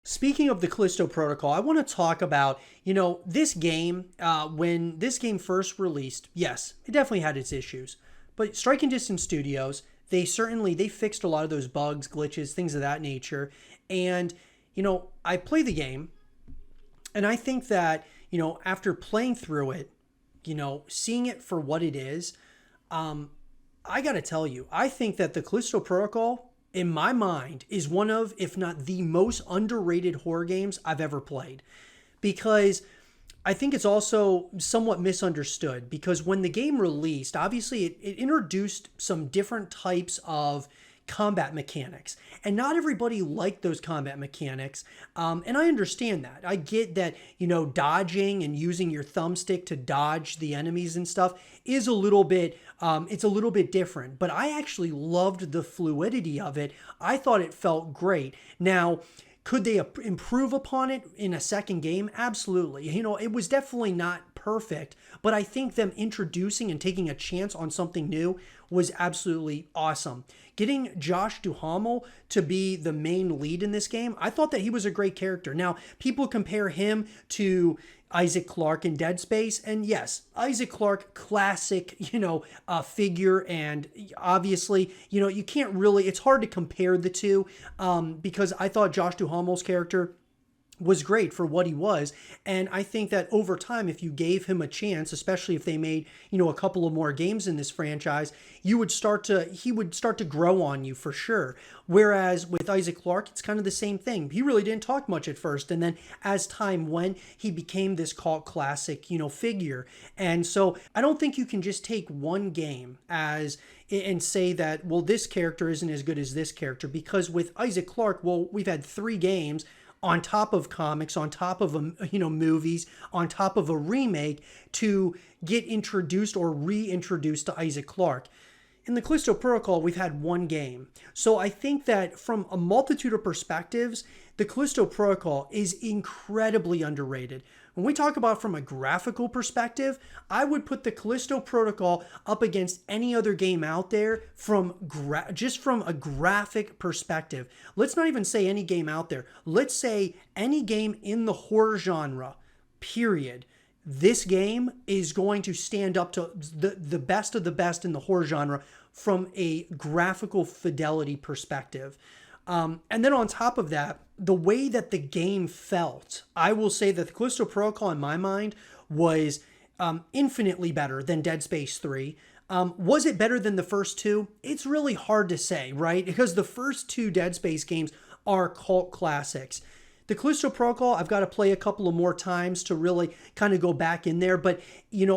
Speaking of the Callisto Protocol, I want to talk about, this game, when this game first released, yes, it definitely had its issues. But Striking Distance Studios, they fixed a lot of those bugs, glitches, things of that nature. And, I play the game and I think that, after playing through it, seeing it for what it is, um, I got to tell you, I think that the Callisto Protocol, in my mind, is one of, if not the most underrated horror games I've ever played. Because I think it's also somewhat misunderstood. Because when the game released, obviously it introduced some different types of combat mechanics. And not everybody liked those combat mechanics. And I understand that. I get that, dodging and using your thumbstick to dodge the enemies and stuff is a little bit, it's a little bit different. But I actually loved the fluidity of it. I thought it felt great. Now, could they improve upon it in a second game? Absolutely. It was definitely not perfect, but I think them introducing and taking a chance on something new was absolutely awesome. Getting Josh Duhamel to be the main lead in this game, I thought that he was a great character. Now, people compare him to Isaac Clarke in Dead Space, and yes, Isaac Clarke, classic, figure, and obviously, you can't really, it's hard to compare the two, because I thought Josh Duhamel's character was great for what he was. And I think that over time, if you gave him a chance, especially if they made, a couple of more games in this franchise, he would start to grow on you for sure. Whereas with Isaac Clarke, it's kind of the same thing. He really didn't talk much at first. And then as time went, he became this cult classic, figure. And so I don't think you can just take one game as and say that, well, this character isn't as good as this character, because with Isaac Clarke, well, we've had 3 games on top of comics, on top of movies, on top of a remake to get introduced or reintroduced to Isaac Clarke. In the Callisto Protocol, we've had 1 game. So I think that from a multitude of perspectives, the Callisto Protocol is incredibly underrated. When we talk about from a graphical perspective, I would put the Callisto Protocol up against any other game out there from just from a graphic perspective. Let's not even say any game out there. Let's say any game in the horror genre, period. This game is going to stand up to the best of the best in the horror genre from a graphical fidelity perspective. And then on top of that, the way that the game felt, I will say that the Callisto Protocol, in my mind, was infinitely better than Dead Space 3. Was it better than the first 2? It's really hard to say, right? Because the first 2 Dead Space games are cult classics. The Callisto Protocol, I've got to play a couple of more times to really kind of go back in there. But,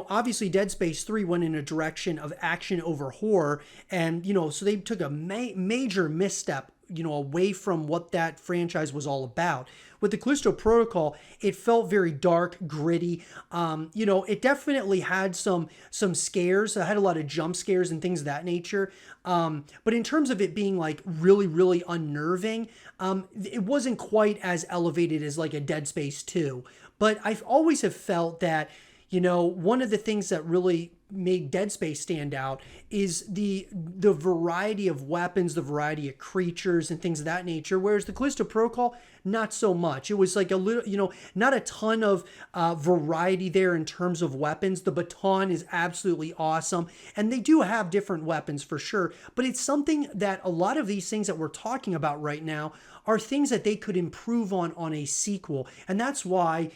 obviously Dead Space 3 went in a direction of action over horror. And, so they took a major misstep, away from what that franchise was all about. With the Callisto Protocol, it felt very dark, gritty. It definitely had some scares. It had a lot of jump scares and things of that nature. But in terms of it being like really, really unnerving, it wasn't quite as elevated as like a Dead Space 2. But I've always have felt that, one of the things that really made Dead Space stand out is the variety of weapons, the variety of creatures and things of that nature. Whereas the Callisto Protocol, not so much. It was like a little, not a ton of variety there in terms of weapons. The baton is absolutely awesome. And they do have different weapons for sure. But it's something that a lot of these things that we're talking about right now are things that they could improve on a sequel. And that's why,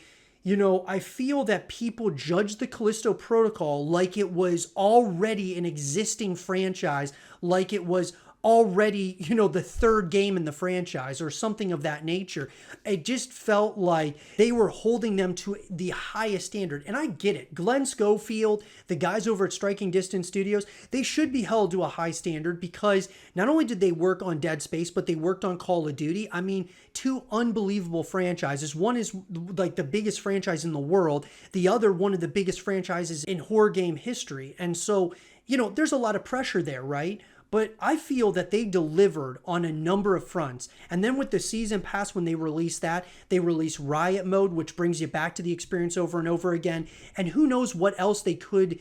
I feel that people judge the Callisto Protocol like it was already an existing franchise, like it was already, the 3rd game in the franchise or something of that nature. It just felt like they were holding them to the highest standard. And I get it. Glenn Schofield, the guys over at Striking Distance Studios, they should be held to a high standard because not only did they work on Dead Space, but they worked on Call of Duty. I mean, 2 unbelievable franchises. One is like the biggest franchise in the world. The other, one of the biggest franchises in horror game history. And so, there's a lot of pressure there, right? But I feel that they delivered on a number of fronts. And then with the season pass, when they released that, they released Riot Mode, which brings you back to the experience over and over again. And who knows what else they could,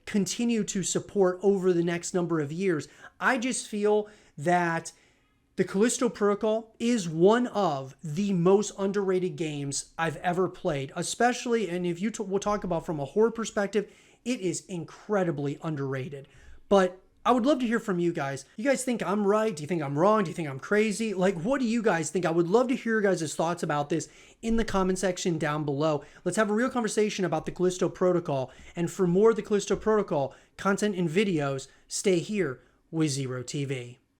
continue to support over the next number of years. I just feel that The Callisto Protocol is one of the most underrated games I've ever played, especially, and if we'll talk about from a horror perspective, it is incredibly underrated. But I would love to hear from you guys. You guys think I'm right? Do you think I'm wrong? Do you think I'm crazy? Like, what do you guys think? I would love to hear your guys' thoughts about this in the comment section down below. Let's have a real conversation about the Callisto Protocol. And for more of the Callisto Protocol content and videos, stay here with zrotv.